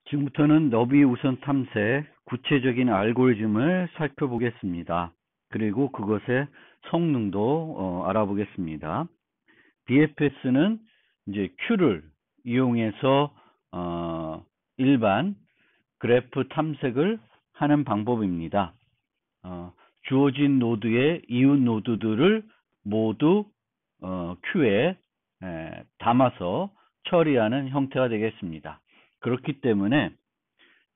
지금부터는 너비 우선 탐색 구체적인 알고리즘을 살펴보겠습니다. 그리고 그것의 성능도 알아보겠습니다. BFS는 이제 Q를 이용해서 일반 그래프 탐색을 하는 방법입니다. 주어진 노드의 이웃 노드들을 모두 Q에 담아서 처리하는 형태가 되겠습니다. 그렇기 때문에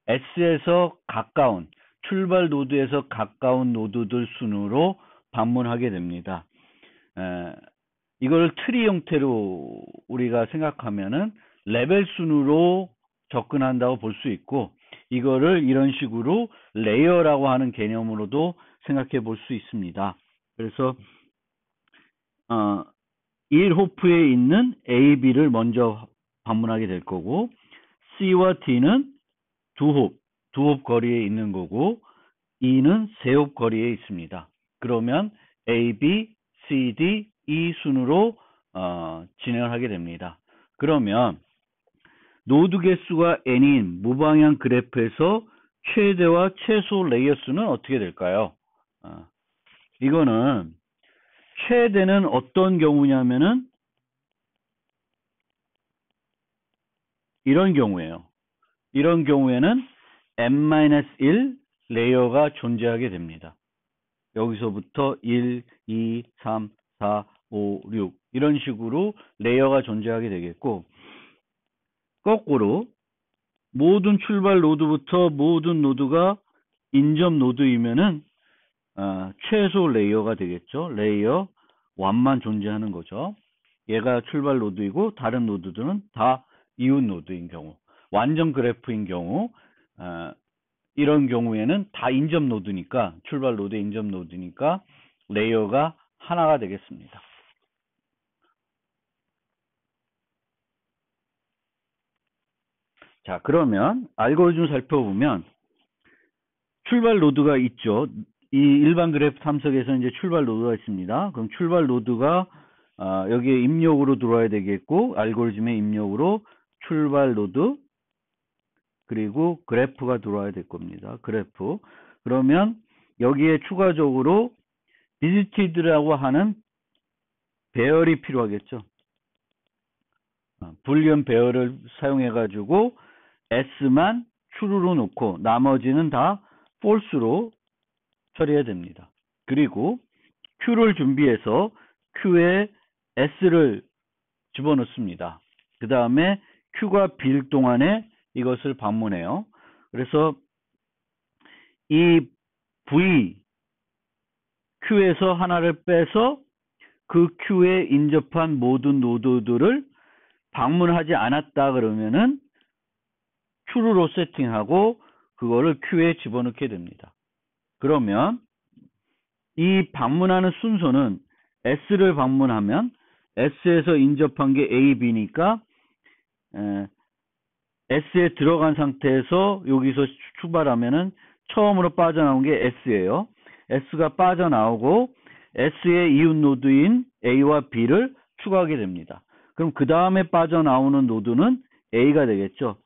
S에서 가까운 출발 노드에서 가까운 노드들 순으로 방문하게 됩니다. 이걸 트리 형태로 우리가 생각하면은 레벨 순으로 접근한다고 볼 수 있고, 이거를 이런 식으로 레이어라고 하는 개념으로도 생각해 볼 수 있습니다. 그래서 1호프에 있는 A, B를 먼저 방문하게 될 거고, C와 D는 두 홉 거리에 있는 거고, E는 세 홉 거리에 있습니다. 그러면 A, B, C, D, E 순으로 진행을 하게 됩니다. 그러면 노드 개수가 n인 무방향 그래프에서 최대와 최소 레이어 수는 어떻게 될까요? 이거는 최대는 어떤 경우냐면은 이런 경우예요. 이런 경우에는 n-1 레이어가 존재하게 됩니다. 여기서부터 1, 2, 3, 4, 5, 6 이런 식으로 레이어가 존재하게 되겠고, 거꾸로 모든 출발 노드부터 모든 노드가 인접 노드이면은 최소 레이어가 되겠죠. 레이어 1만 존재하는 거죠. 얘가 출발 노드이고 다른 노드들은 다 이웃 노드인 경우, 완전 그래프인 경우, 이런 경우에는 다 인접 노드니까, 출발 노드 인접 노드니까 레이어가 하나가 되겠습니다. 자, 그러면 알고리즘 살펴보면 출발 노드가 있죠. 이 일반 그래프 탐색에서 이제 출발 노드가 있습니다. 그럼 출발 노드가 여기에 입력으로 들어와야 되겠고, 알고리즘의 입력으로 출발 노드 그리고 그래프가 들어와야 될 겁니다. 그래프. 그러면 여기에 추가적으로 visited라고 하는 배열이 필요하겠죠. 불리언 배열을 사용해 가지고 S만 true로 놓고 나머지는 다 false로 처리해야 됩니다. 그리고 Q를 준비해서 Q에 S를 집어넣습니다. 그 다음에 Q가 빌 동안에 이것을 방문해요. 그래서 이 V Q에서 하나를 빼서 그 Q에 인접한 모든 노드들을 방문하지 않았다 그러면은 true로 세팅하고 그거를 Q에 집어넣게 됩니다. 그러면 이 방문하는 순서는 S를 방문하면 S에서 인접한 게 A, B니까 S에 들어간 상태에서 여기서 출발하면은 처음으로 빠져나온 게 S예요. S가 빠져나오고 S의 이웃 노드인 A와 B를 추가하게 됩니다. 그럼 그 다음에 빠져나오는 노드는 A가 되겠죠.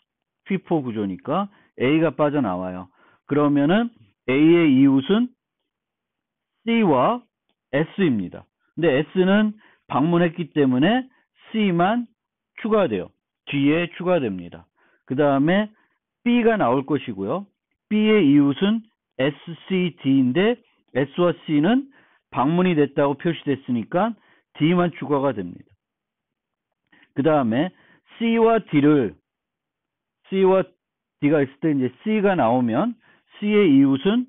P4 구조니까 A가 빠져나와요. 그러면은 A의 이웃은 C와 S입니다. 근데 S는 방문했기 때문에 C만 추가돼요. 뒤에 추가됩니다. 그 다음에 B가 나올 것이고요. B의 이웃은 SCD인데 S와 C는 방문이 됐다고 표시됐으니까 D만 추가가 됩니다. 그 다음에 C와 D가 있을 때 이제 C가 나오면 C의 이웃은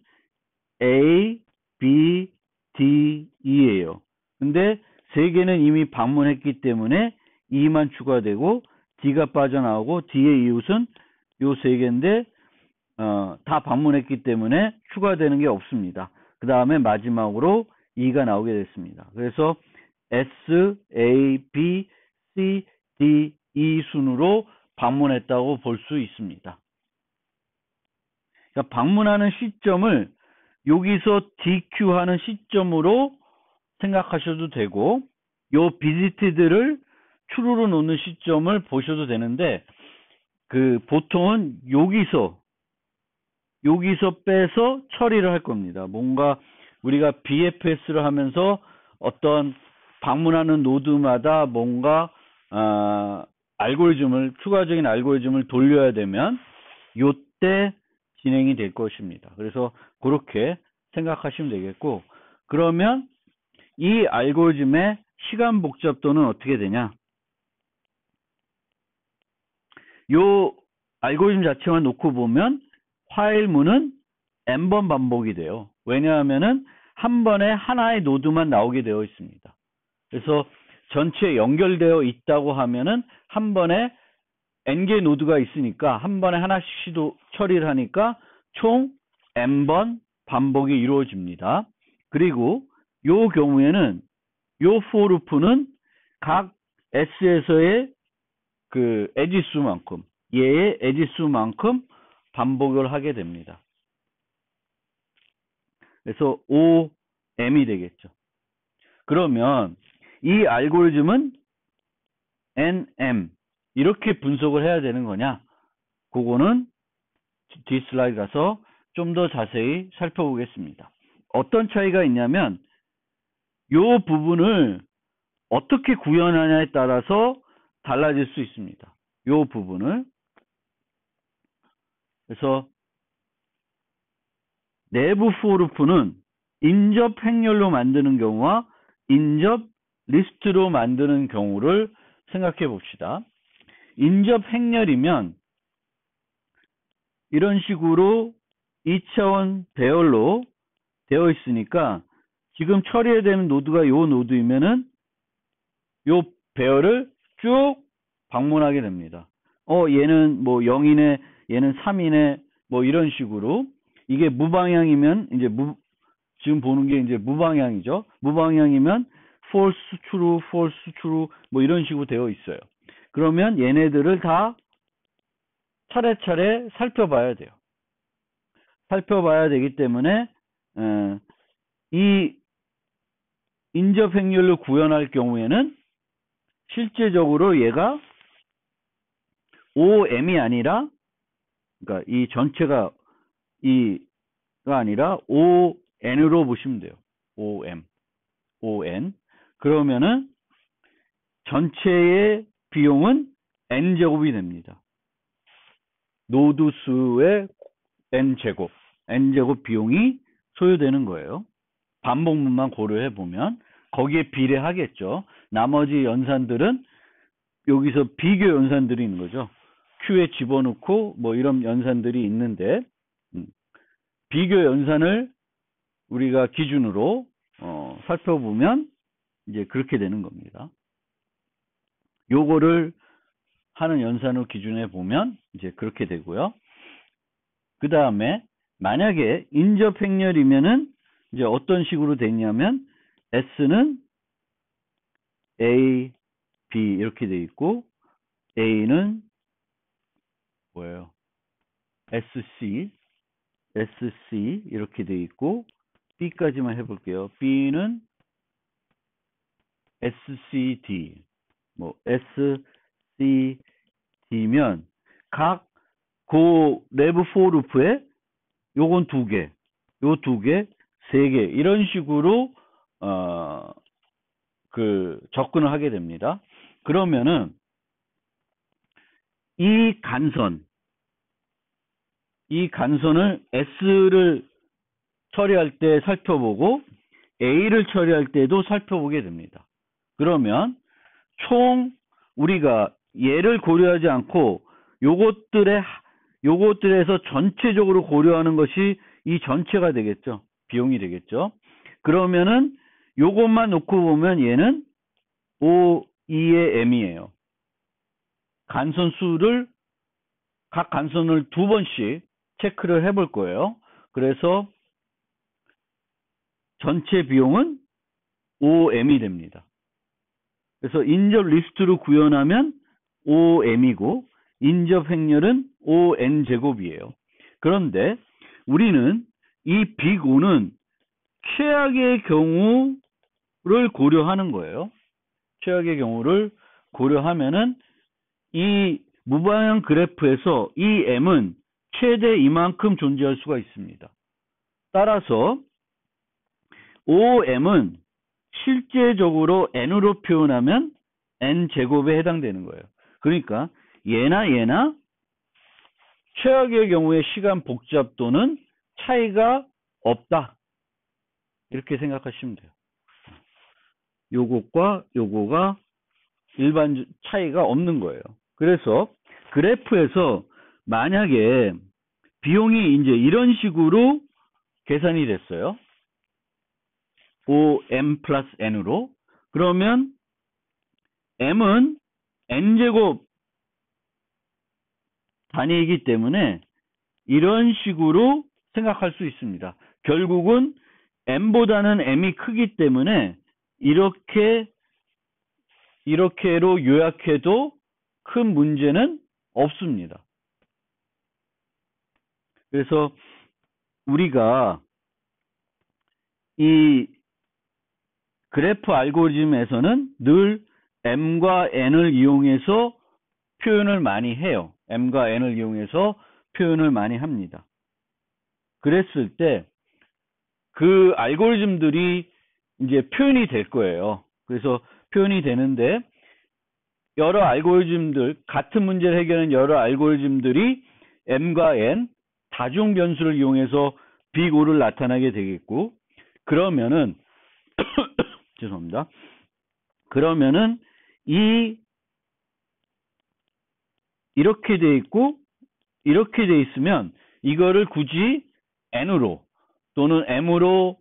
A, B, D, E예요. 근데 세 개는 이미 방문했기 때문에 E만 추가되고 D가 빠져나오고 D의 이웃은 요 세 개인데 다 방문했기 때문에 추가되는 게 없습니다. 그 다음에 마지막으로 E가 나오게 됐습니다. 그래서 S, A, B, C, D, E 순으로 방문했다고 볼 수 있습니다. 그러니까 방문하는 시점을 여기서 DQ하는 시점으로 생각하셔도 되고, 요 visited를 true로 놓는 시점을 보셔도 되는데, 그 보통은 여기서 빼서 처리를 할 겁니다. 뭔가 우리가 BFS를 하면서 어떤 방문하는 노드마다 뭔가 추가적인 알고리즘을 돌려야 되면 요때 진행이 될 것입니다. 그래서 그렇게 생각하시면 되겠고, 그러면 이 알고리즘의 시간 복잡도는 어떻게 되냐? 요 알고리즘 자체만 놓고 보면 화일문은 n번 반복이 돼요. 왜냐하면은 한 번에 하나의 노드만 나오게 되어 있습니다. 그래서 전체 연결되어 있다고 하면은 한 번에 n개 노드가 있으니까 한 번에 하나씩 처리를 하니까 총 n번 반복이 이루어집니다. 그리고 요 경우에는 요 for loop는 각 s에서의 그 에지 수만큼, 얘의 에지 수만큼 반복을 하게 됩니다. 그래서 OM이 되겠죠. 그러면 이 알고리즘은 NM 이렇게 분석을 해야 되는 거냐? 그거는 뒤 슬라이드 가서 좀 더 자세히 살펴보겠습니다. 어떤 차이가 있냐면 요 부분을 어떻게 구현하냐에 따라서 달라질 수 있습니다. 요 부분을. 그래서 내부 포르프는 인접 행렬로 만드는 경우와 인접 리스트로 만드는 경우를 생각해 봅시다. 인접 행렬이면 이런 식으로 2차원 배열로 되어 있으니까 지금 처리해야 되는 노드가 요 노드이면은 요 배열을 쭉 방문하게 됩니다. 얘는 뭐 0이네, 얘는 3이네, 뭐 이런 식으로. 이게 무방향이면 이제 지금 보는 게 이제 무방향이죠. 무방향이면 false true, false true 뭐 이런 식으로 되어 있어요. 그러면 얘네들을 다 차례차례 살펴봐야 돼요. 살펴봐야 되기 때문에 이 인접 행렬로 구현할 경우에는 실제적으로 얘가 OM이 아니라, 그러니까 이 전체가 이가 아니라 ON으로 보시면 돼요. ON. 그러면은 전체의 비용은 N제곱이 됩니다. 노드 수의 N제곱 비용이 소요되는 거예요. 반복문만 고려해 보면 거기에 비례하겠죠. 나머지 연산들은 여기서 비교 연산들이 있는 거죠. Q에 집어넣고 뭐 이런 연산들이 있는데 비교 연산을 우리가 기준으로 살펴보면 이제 그렇게 되는 겁니다. 요거를 하는 연산으로 기준해 보면 이제 그렇게 되고요. 그 다음에 만약에 인접 행렬이면은 이제 어떤 식으로 되냐면 S는 A, B 이렇게 돼 있고 A는 뭐예요? SC 이렇게 돼 있고 B까지만 해볼게요. B는 SCD 뭐 SCD면 각 그 내부 for loop에 요건 2개, 요 2개, 3개 이런 식으로 그 접근을 하게 됩니다. 그러면은 이 간선을 S를 처리할 때 살펴보고 A를 처리할 때도 살펴보게 됩니다. 그러면 총 우리가 얘를 고려하지 않고 요것들에서 전체적으로 고려하는 것이 이 전체가 되겠죠. 비용이 되겠죠. 그러면은 요것만 놓고 보면 얘는 O2의 M이에요. 간선 수를 각 간선을 2번씩 체크를 해볼 거예요. 그래서 전체 비용은 OM이 됩니다. 그래서 인접 리스트로 구현하면 OM이고 인접 행렬은 ON제곱이에요. 그런데 우리는 이 빅O는 최악의 경우를 고려하는 거예요. 최악의 경우를 고려하면은 이 무방향 그래프에서 이 m은 최대 이만큼 존재할 수가 있습니다. 따라서 OM은 실제적으로 n으로 표현하면 n제곱에 해당되는 거예요. 그러니까 얘나 최악의 경우에 시간 복잡도는 차이가 없다. 이렇게 생각하시면 돼요. 요것과 요거가 일반 차이가 없는 거예요. 그래서 그래프에서 만약에 비용이 이제 이런 식으로 계산이 됐어요. OM 플러스 N으로. 그러면 M은 N제곱 단위이기 때문에 이런 식으로 생각할 수 있습니다. 결국은 M보다는 M이 크기 때문에 이렇게로 요약해도 큰 문제는 없습니다. 그래서 우리가 이 그래프 알고리즘에서는 늘 M과 N을 이용해서 표현을 많이 해요. M과 N을 이용해서 표현을 많이 합니다. 그랬을 때 그 알고리즘들이 이제 표현이 될 거예요. 그래서 표현이 되는데 여러 알고리즘들, 같은 문제를 해결하는 여러 알고리즘들이 M과 N, 다중 변수를 이용해서 빅5를 나타나게 되겠고, 그러면은, 죄송합니다. 그러면은, 이렇게 돼 있고, 이렇게 돼 있으면, 이거를 굳이 N으로 또는 M으로,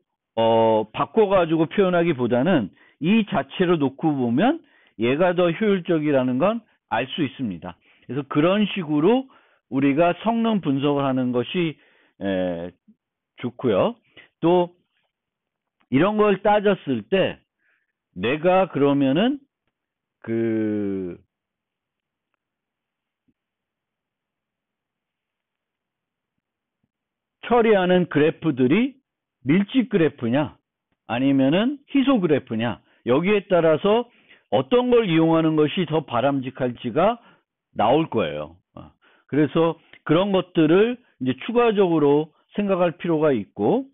바꿔가지고 표현하기보다는 이 자체로 놓고 보면 얘가 더 효율적이라는 건 알 수 있습니다. 그래서 그런 식으로 우리가 성능 분석을 하는 것이 좋고요. 또 이런 걸 따졌을 때 내가 그러면은 처리하는 그래프들이 밀집 그래프냐 아니면은 희소 그래프냐 여기에 따라서 어떤 걸 이용하는 것이 더 바람직할지가 나올 거예요. 그래서 그런 것들을 이제 추가적으로 생각할 필요가 있고,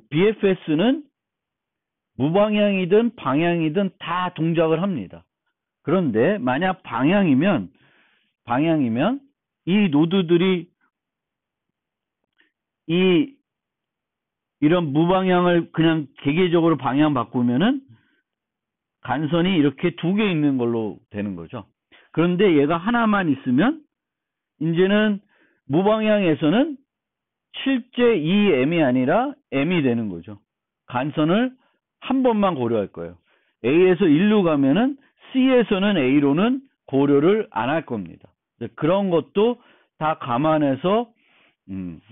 BFS는 무방향이든 방향이든 다 동작을 합니다. 그런데 만약 방향이면 이 노드들이 이런 무방향을 그냥 개개적으로 방향 바꾸면은 간선이 이렇게 두 개 있는 걸로 되는 거죠. 그런데 얘가 하나만 있으면 이제는 무방향에서는 실제 이 M이 아니라 M이 되는 거죠. 간선을 한 번만 고려할 거예요. A에서 1로 가면은 C에서는 A로는 고려를 안 할 겁니다. 그런 것도 다 감안해서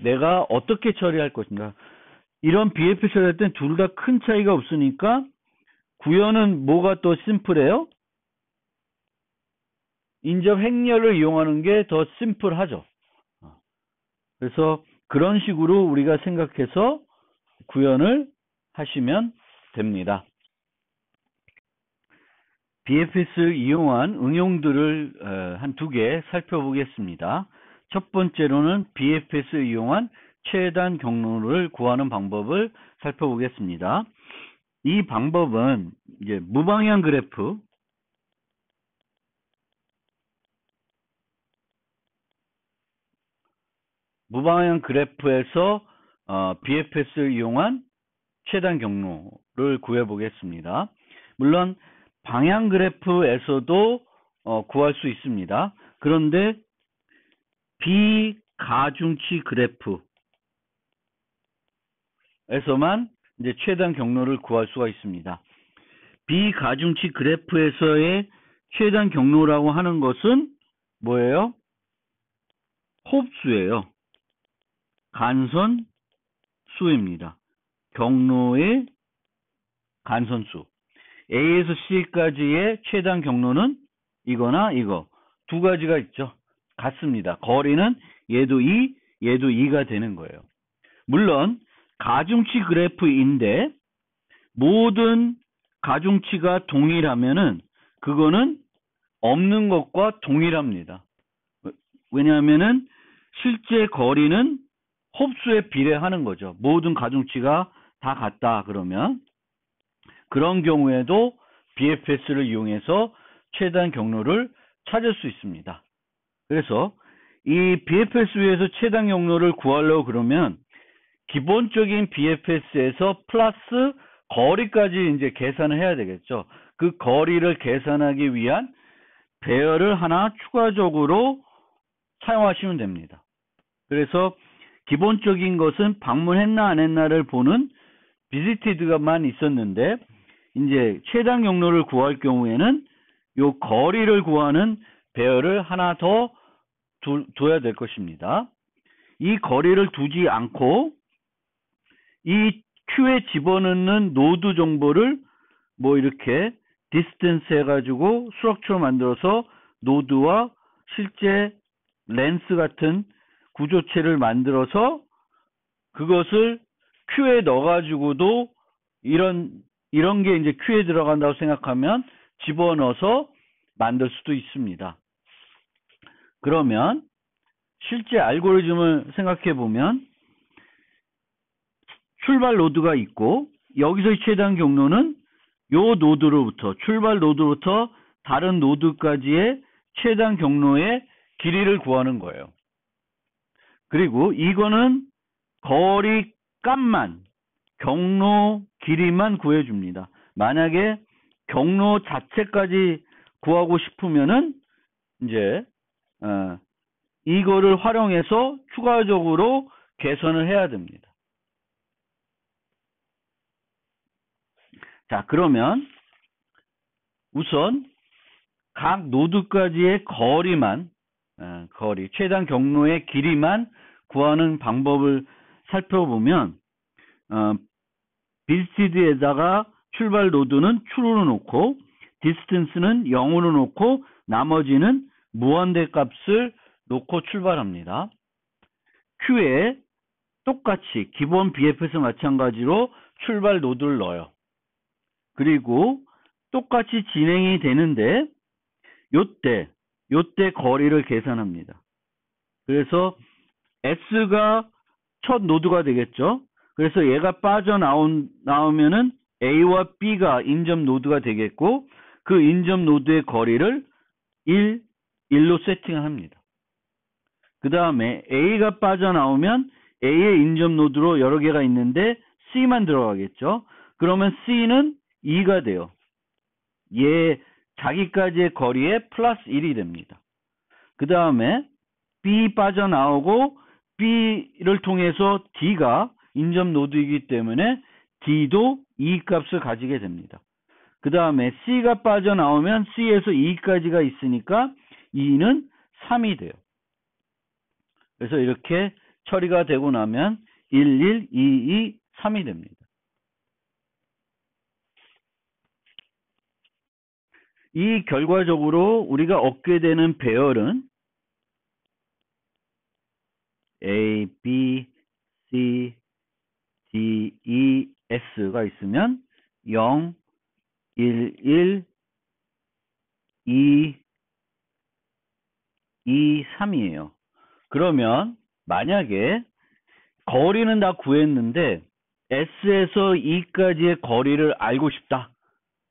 내가 어떻게 처리할 것인가. 이런 BFS 처리할 땐 둘 다 큰 차이가 없으니까 구현은 뭐가 더 심플해요? 인접 행렬을 이용하는 게 더 심플하죠. 그래서 그런 식으로 우리가 생각해서 구현을 하시면 됩니다. BFS를 이용한 응용들을 한 2개 살펴보겠습니다. 첫 번째로는 BFS를 이용한 최단 경로를 구하는 방법을 살펴보겠습니다. 이 방법은 이제 무방향 그래프, 에서 BFS를 이용한 최단 경로를 구해 보겠습니다. 물론 방향 그래프에서도 구할 수 있습니다. 그런데 비가중치 그래프에서만 이제 최단 경로를 구할 수가 있습니다. 비가중치 그래프에서의 최단 경로라고 하는 것은 뭐예요? 홉수예요. 간선 수입니다. 경로의 간선수. A에서 C까지의 최단 경로는 이거나 이거 두 가지가 있죠. 같습니다. 거리는 얘도 2, 얘도 2가 되는 거예요. 물론 가중치 그래프인데 모든 가중치가 동일하면은 그거는 없는 것과 동일합니다. 왜냐하면은 실제 거리는 홉수에 비례하는 거죠. 모든 가중치가 다 같다 그러면 그런 경우에도 BFS를 이용해서 최단 경로를 찾을 수 있습니다. 그래서 이 BFS 위에서 최단 경로를 구하려고 그러면 기본적인 BFS에서 플러스 거리까지 이제 계산을 해야 되겠죠. 그 거리를 계산하기 위한 배열을 하나 추가적으로 사용하시면 됩니다. 그래서 기본적인 것은 방문했나 안 했나를 보는 비지티드가만 있었는데 이제 최단 경로를 구할 경우에는 요 거리를 구하는 배열을 하나 더 둬야 될 것입니다. 이 거리를 두지 않고 이 Q에 집어넣는 노드 정보를 뭐 이렇게 디스턴스 해가지고 스트럭처로 만들어서 노드와 실제 렌스 같은 구조체를 만들어서 그것을 Q에 넣어가지고도 이런 게 이제 Q에 들어간다고 생각하면 집어넣어서 만들 수도 있습니다. 그러면 실제 알고리즘을 생각해 보면 출발 노드가 있고 여기서의 최단 경로는 요 노드로부터 출발 노드부터 다른 노드까지의 최단 경로의 길이를 구하는 거예요. 그리고 이거는 거리 값만 경로 길이만 구해줍니다. 만약에 경로 자체까지 구하고 싶으면은 이제 이거를 활용해서 추가적으로 개선을 해야 됩니다. 자, 그러면 우선 각 노드까지의 거리만 최단 경로의 길이만 구하는 방법을 살펴보면 빌시드에다가 출발 노드는 true로 놓고 디스턴스는 0으로 놓고 나머지는 무한대 값을 놓고 출발합니다. Q에 똑같이 기본 BFS 마찬가지로 출발 노드를 넣어요. 그리고 똑같이 진행이 되는데 요때 거리를 계산합니다. 그래서 S가 첫 노드가 되겠죠. 그래서 얘가 빠져나오면은 A와 B가 인접 노드가 되겠고 그 인접 노드의 거리를 1로 세팅을 합니다. 그 다음에 A가 빠져나오면 A의 인접 노드로 여러 개가 있는데 C만 들어가겠죠. 그러면 C는 2가 돼요. 얘 자기까지의 거리에 플러스 1이 됩니다. 그 다음에 B 빠져나오고 B를 통해서 D가 인접 노드이기 때문에 D도 2 값을 가지게 됩니다. 그 다음에 C가 빠져나오면 C에서 2까지가 있으니까 2는 3이 돼요. 그래서 이렇게 처리가 되고 나면 1, 1, 2, 2, 3이 됩니다. 이 결과적으로 우리가 얻게 되는 배열은 A, B, C, D, E, S가 있으면 0, 1, 1, 2, 2, 3이에요. 그러면 만약에 거리는 다 구했는데 S에서 E까지의 거리를 알고 싶다.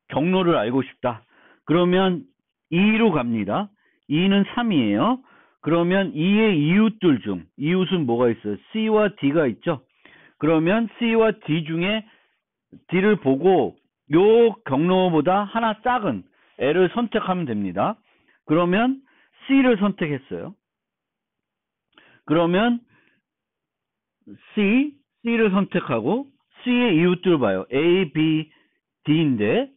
경로를 알고 싶다. 그러면 2로 갑니다. 2는 3이에요. 그러면 2의 이웃들 중 이웃은 뭐가 있어요? C와 D가 있죠. 그러면 C와 D 중에 D를 보고 요 경로보다 하나 작은 L을 선택하면 됩니다. 그러면 C를 선택했어요. 그러면 C를 선택하고 C의 이웃들을 봐요. A, B, D인데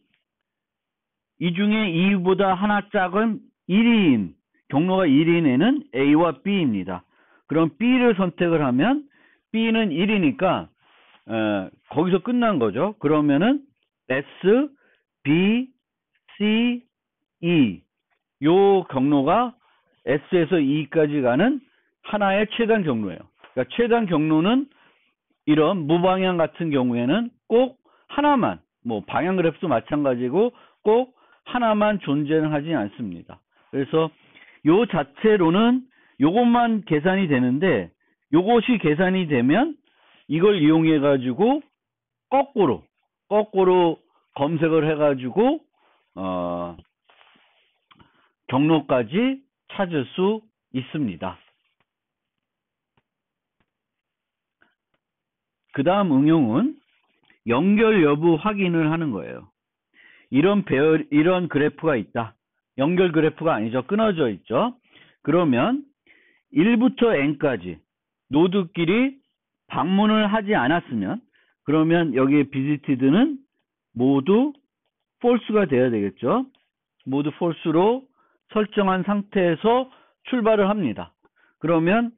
이 중에 2보다 하나 작은 1인 경로가 1인 애는 A와 B입니다. 그럼 B를 선택을 하면 B는 1이니까 거기서 끝난 거죠. 그러면은 S, B, C, E 요 경로가 S에서 E까지 가는 하나의 최단 경로예요. 그러니까 최단 경로는 이런 무방향 같은 경우에는 꼭 하나만 뭐 방향 그래프도 마찬가지고 꼭 하나만 존재하지 않습니다. 그래서 요 자체로는 요것만 계산이 되는데 요것이 계산이 되면 이걸 이용해 가지고 거꾸로 검색을 해 가지고 경로까지 찾을 수 있습니다. 그 다음 응용은 연결 여부 확인을 하는 거예요. 이런 그래프가 있다. 연결 그래프가 아니죠. 끊어져 있죠. 그러면 1부터 n까지 노드끼리 방문을 하지 않았으면 그러면 여기에 visited는 모두 false가 돼야 되겠죠. 모두 false로 설정한 상태에서 출발을 합니다. 그러면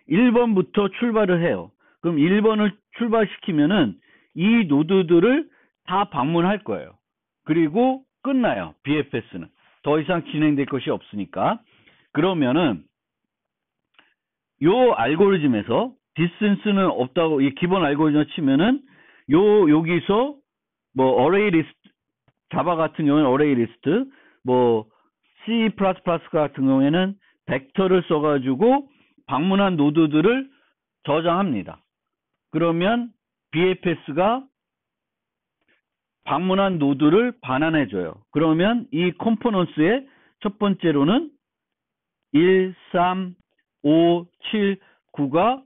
1번부터 출발을 해요. 그럼 1번을 출발시키면은 이 노드들을 다 방문할 거예요. 그리고 끝나요. BFS는. 더 이상 진행될 것이 없으니까. 그러면은 요 알고리즘에서 디스턴스는 없다고 이 기본 알고리즘을 치면은 여기서 뭐 어레이 리스트 자바 같은 경우는 어레이 리스트 뭐 C++ 같은 경우에는 벡터를 써가지고 방문한 노드들을 저장합니다. 그러면 BFS가 방문한 노드를 반환해줘요. 그러면 이 컴포넌스의 첫 번째로는 1, 3, 5, 7, 9가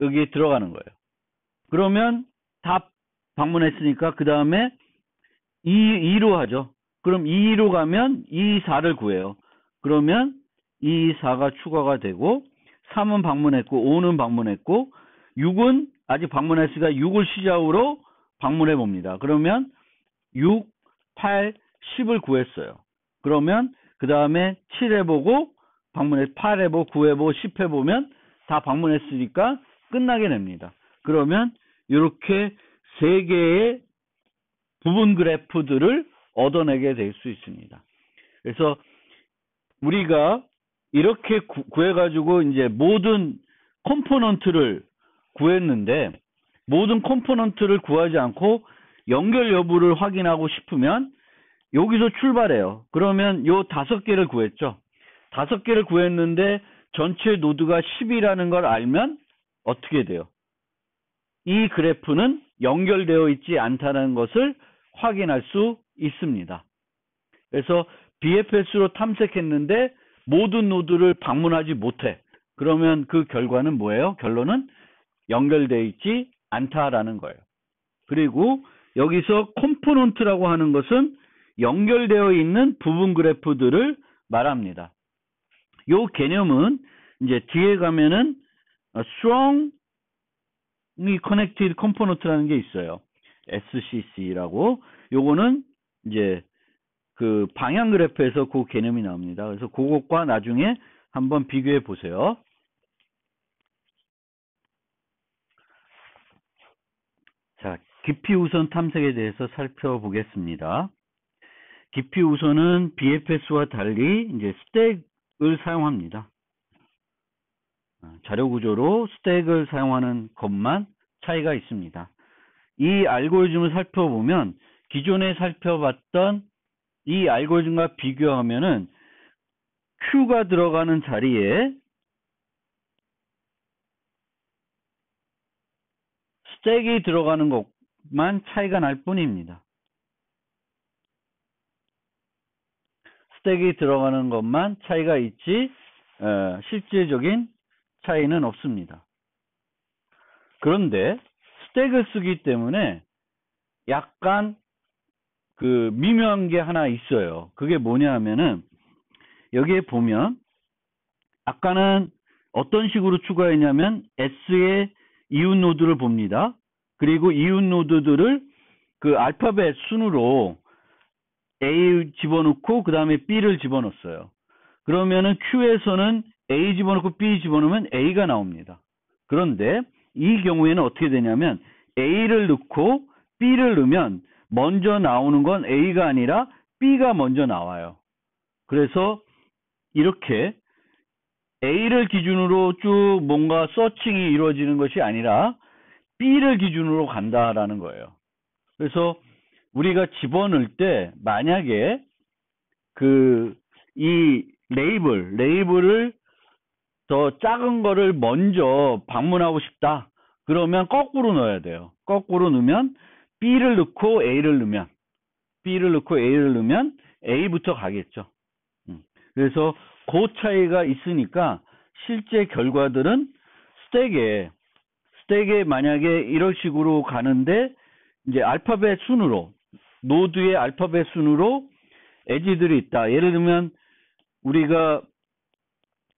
여기에 들어가는 거예요. 그러면 다 방문했으니까 그 다음에 2로 하죠. 그럼 2로 가면 2, 4를 구해요. 그러면 2, 4가 추가가 되고 3은 방문했고 5는 방문했고 6은 아직 방문했으니까 6을 시작으로 방문해 봅니다. 그러면 6, 8, 10을 구했어요. 그러면 그 다음에 7 해보고 방문해 8 해보고 9 해보고 10 해보면 다 방문했으니까 끝나게 됩니다. 그러면 이렇게 3개의 부분 그래프들을 얻어내게 될 수 있습니다. 그래서 우리가 이렇게 구해가지고 이제 모든 컴포넌트를 구했는데 모든 컴포넌트를 구하지 않고 연결 여부를 확인하고 싶으면 여기서 출발해요. 그러면 요 5개를 구했죠. 5개를 구했는데 전체 노드가 10이라는 걸 알면 어떻게 돼요? 이 그래프는 연결되어 있지 않다는 것을 확인할 수 있습니다. 그래서 BFS로 탐색했는데 모든 노드를 방문하지 못해. 그러면 그 결과는 뭐예요? 결론은 연결되어 있지 않다라는 거예요. 그리고 여기서 컴포넌트라고 하는 것은 연결되어 있는 부분 그래프들을 말합니다. 요 개념은 이제 뒤에 가면은 strongly connected component라는 게 있어요. SCC라고. 요거는 이제 그 방향 그래프에서 그 개념이 나옵니다. 그래서 그것과 나중에 한번 비교해 보세요. 자, 깊이 우선 탐색에 대해서 살펴보겠습니다. 깊이 우선은 BFS와 달리 이제 스택을 사용합니다. 자료 구조로 스택을 사용하는 것만 차이가 있습니다. 이 알고리즘을 살펴보면 기존에 살펴봤던 이 알고리즘과 비교하면은 Q가 들어가는 자리에 스택이 들어가는 것만 차이가 날 뿐입니다. 스택이 들어가는 것만 차이가 있지 실질적인 차이는 없습니다. 그런데 스택을 쓰기 때문에 약간 그 미묘한 게 하나 있어요. 그게 뭐냐 하면은 여기에 보면 아까는 어떤 식으로 추가했냐면 S의 이웃 노드를 봅니다. 그리고 이웃 노드들을 그 알파벳 순으로 A 집어넣고 그 다음에 B를 집어넣었어요. 그러면은 Q에서는 A 집어넣고 B 집어넣으면 A가 나옵니다. 그런데 이 경우에는 어떻게 되냐면 A를 넣고 B를 넣으면 먼저 나오는 건 A가 아니라 B가 먼저 나와요. 그래서 이렇게 A를 기준으로 쭉 뭔가 서칭이 이루어지는 것이 아니라 B를 기준으로 간다라는 거예요. 그래서 우리가 집어넣을 때 만약에 이 레이블을 더 작은 거를 먼저 방문하고 싶다. 그러면 거꾸로 넣어야 돼요. 거꾸로 넣으면 B를 넣고 A를 넣으면 A부터 가겠죠. 그래서 그 차이가 있으니까 실제 결과들은 스택에 만약에 이런 식으로 가는데 이제 알파벳 순으로 노드의 알파벳 순으로 에지들이 있다. 예를 들면 우리가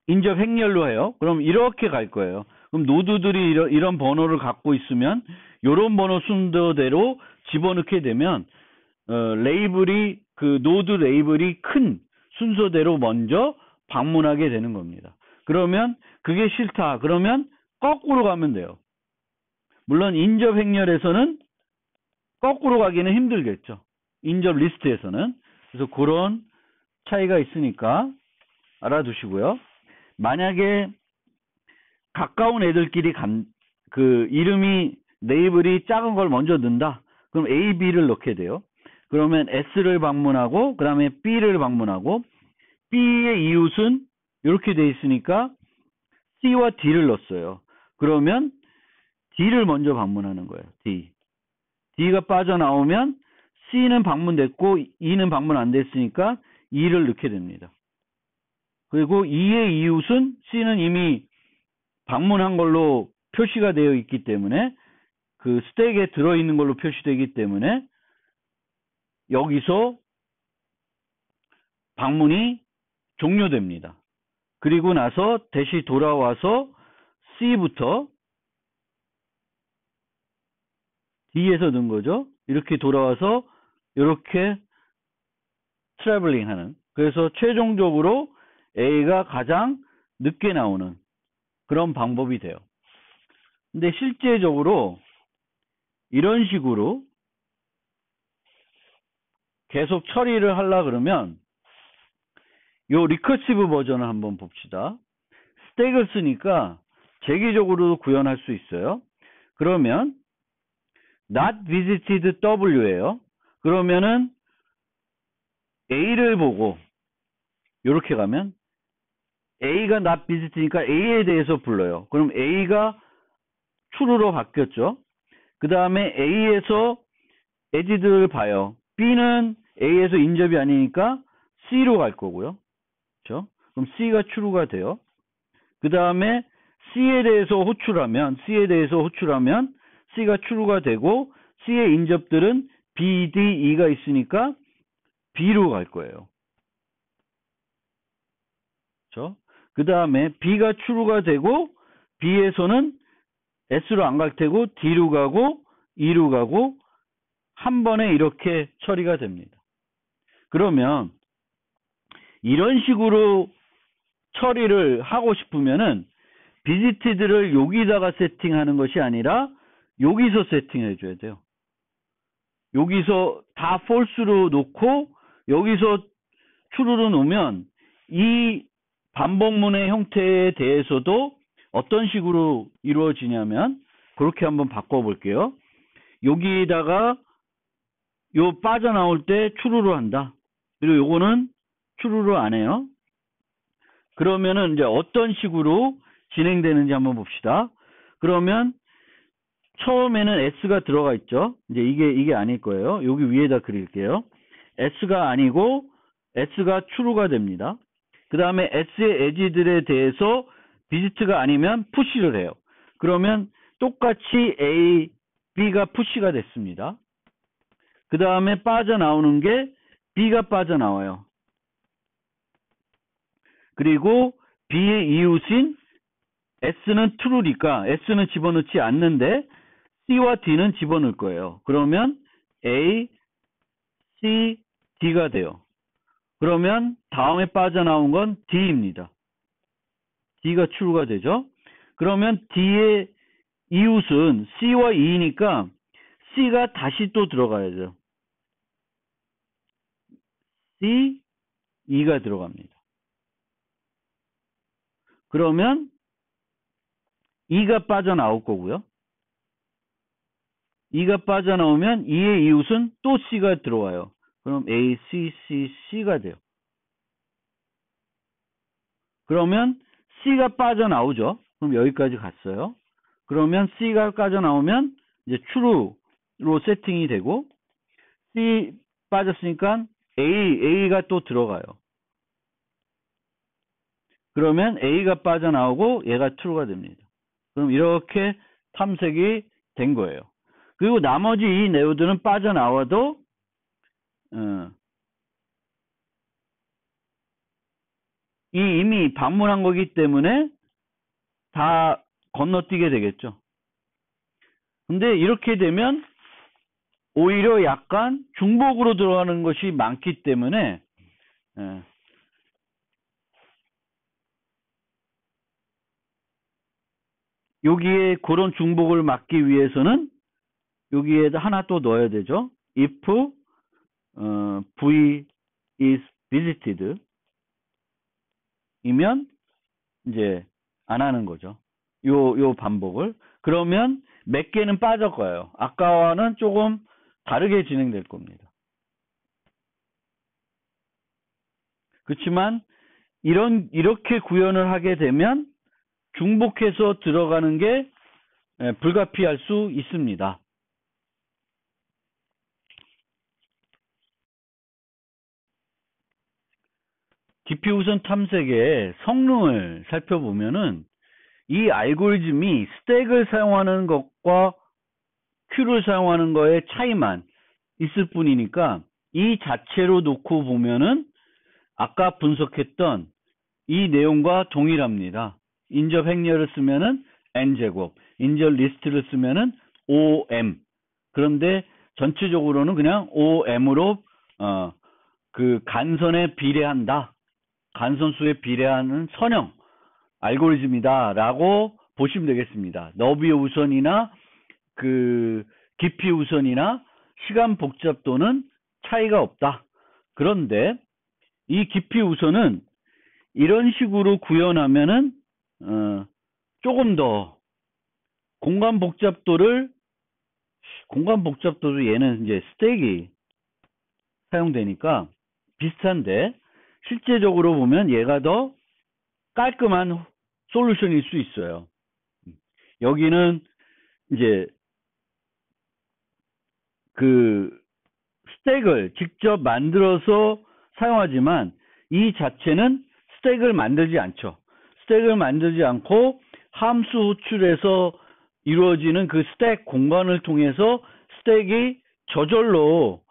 인접 행렬로 해요. 그럼 이렇게 갈 거예요. 그럼 노드들이 이런 번호를 갖고 있으면 이런 번호 순서대로 집어넣게 되면 레이블이 노드 레이블이 큰 순서대로 먼저 방문하게 되는 겁니다. 그러면 그게 싫다. 그러면 거꾸로 가면 돼요. 물론 인접 행렬에서는 거꾸로 가기는 힘들겠죠. 인접 리스트에서는. 그래서 그런 차이가 있으니까 알아두시고요. 만약에 가까운 애들끼리 이름이 레이블이 작은 걸 먼저 넣는다. 그럼 A, B를 넣게 돼요. 그러면 S를 방문하고 그 다음에 B를 방문하고 B의 이웃은 이렇게 돼 있으니까 C와 D를 넣었어요. 그러면 D를 먼저 방문하는 거예요. D가 빠져나오면 C는 방문됐고 E는 방문 안 됐으니까 E를 넣게 됩니다. 그리고 E의 이웃은 C는 이미 방문한 걸로 표시가 되어 있기 때문에 그 스택에 들어있는 걸로 표시되기 때문에 여기서 방문이 종료됩니다. 그리고 나서 다시 돌아와서 C부터 D에서 넣은 거죠. 이렇게 돌아와서 이렇게 트래블링 하는. 그래서 최종적으로 A가 가장 늦게 나오는 그런 방법이 돼요. 근데 실제적으로 이런 식으로 계속 처리를 하려 그러면 요 리커시브 버전을 한번 봅시다. 스택을 쓰니까 재기적으로도 구현할 수 있어요. 그러면 not visited W예요. 그러면은 A를 보고 이렇게 가면 A가 not visited니까 A에 대해서 불러요. 그럼 A가 true로 바뀌었죠. 그 다음에 A에서 edge들을 봐요. B는 A에서 인접이 아니니까 C로 갈 거고요. 그렇죠? 그럼 C가 true가 돼요. 그 다음에 C에 대해서 호출하면 C가 true가 되고 C의 인접들은 B, D, E가 있으니까 B로 갈 거예요. 그렇죠? 그 다음에 B가 true가 되고 B에서는 S로 안 갈 테고 D로 가고 E로 가고 한 번에 이렇게 처리가 됩니다. 그러면 이런 식으로 처리를 하고 싶으면은 visited를 여기다가 세팅하는 것이 아니라 여기서 세팅해 줘야 돼요. 여기서 다 false로 놓고 여기서 true로 놓으면 이 반복문의 형태에 대해서도 어떤 식으로 이루어지냐면 그렇게 한번 바꿔볼게요. 여기다가 요 빠져나올 때 true로 한다. 그리고 요거는 true로 안 해요. 그러면은 이제 어떤 식으로 진행되는지 한번 봅시다. 그러면 처음에는 S가 들어가 있죠. 이제 이게 아닐 거예요. 여기 위에다 그릴게요. S가 아니고 S가 true가 됩니다. 그 다음에 S의 edge들에 대해서 visit가 아니면 push를 해요. 그러면 똑같이 A, B가 push가 됐습니다. 그 다음에 빠져나오는 게 B가 빠져나와요. 그리고 B의 이웃인 S는 true니까 S는 집어넣지 않는데 C와 D는 집어넣을 거예요. 그러면 A, C, D가 돼요. 그러면 다음에 빠져나온 건 D입니다. D가 true가 되죠. 그러면 D의 이웃은 C와 E니까 C가 다시 또 들어가야죠. C, E가 들어갑니다. 그러면 E가 빠져나올 거고요. E가 빠져나오면 E의 이웃은 또 C가 들어와요. 그럼 A, C, C, C가 돼요. 그러면 C가 빠져나오죠. 그럼 여기까지 갔어요. 그러면 C가 빠져나오면 이제 true로 세팅이 되고 C 빠졌으니까 A가 또 들어가요. 그러면 A가 빠져나오고 얘가 true가 됩니다. 그럼 이렇게 탐색이 된 거예요. 그리고 나머지 이 네오드는 빠져나와도 이미 방문한 거기 때문에 다 건너뛰게 되겠죠. 근데 이렇게 되면 오히려 약간 중복으로 들어가는 것이 많기 때문에 여기에 그런 중복을 막기 위해서는 여기에 하나 또 넣어야 되죠. if v is visited 이면 이제 안 하는 거죠. 요 반복을. 그러면 몇 개는 빠져가요. 아까와는 조금 다르게 진행될 겁니다. 그렇지만 이렇게 구현을 하게 되면 중복해서 들어가는 게 불가피할 수 있습니다. 디퓨전 탐색의 성능을 살펴보면은 이 알고리즘이 스택을 사용하는 것과 큐를 사용하는 거의 차이만 있을 뿐이니까 이 자체로 놓고 보면은 아까 분석했던 이 내용과 동일합니다. 인접 행렬을 쓰면은 n제곱, 인접 리스트를 쓰면은 om. 그런데 전체적으로는 그냥 om으로 그 간선에 비례한다. 간선수에 비례하는 선형 알고리즘이다라고 보시면 되겠습니다. 너비 우선이나 그 깊이 우선이나 시간 복잡도는 차이가 없다. 그런데 이 깊이 우선은 이런 식으로 구현하면은 조금 더 공간 복잡도도 얘는 이제 스택이 사용되니까 비슷한데 실제적으로 보면 얘가 더 깔끔한 솔루션일 수 있어요. 여기는 이제 그 스택을 직접 만들어서 사용하지만 이 자체는 스택을 만들지 않죠. 스택을 만들지 않고 함수 호출에서 이루어지는 그 스택 공간을 통해서 스택이 저절로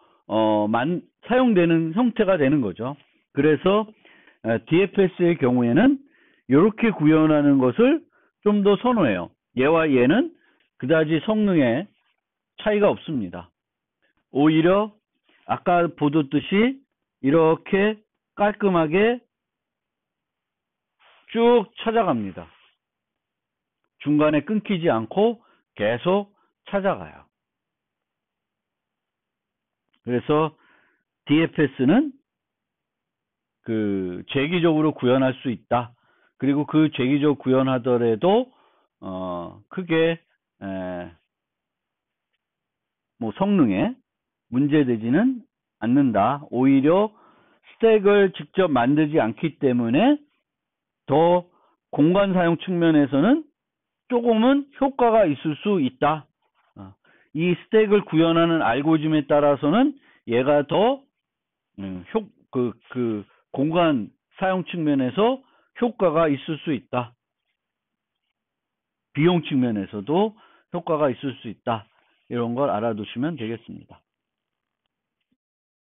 사용되는 형태가 되는 거죠. 그래서 DFS의 경우에는 이렇게 구현하는 것을 좀 더 선호해요. 얘와 얘는 그다지 성능에 차이가 없습니다. 오히려 아까 보듯이 이렇게 깔끔하게 쭉 찾아갑니다. 중간에 끊기지 않고 계속 찾아가요. 그래서 DFS는 그 재기적으로 구현할 수 있다. 그리고 그 재기적으로 구현하더라도 크게 뭐 성능에 문제되지는 않는다. 오히려 스택을 직접 만들지 않기 때문에 더 공간 사용 측면에서는 조금은 효과가 있을 수 있다. 이 스택을 구현하는 알고리즘에 따라서는 얘가 더 공간 사용 측면에서 효과가 있을 수 있다. 비용 측면에서도 효과가 있을 수 있다. 이런 걸 알아두시면 되겠습니다.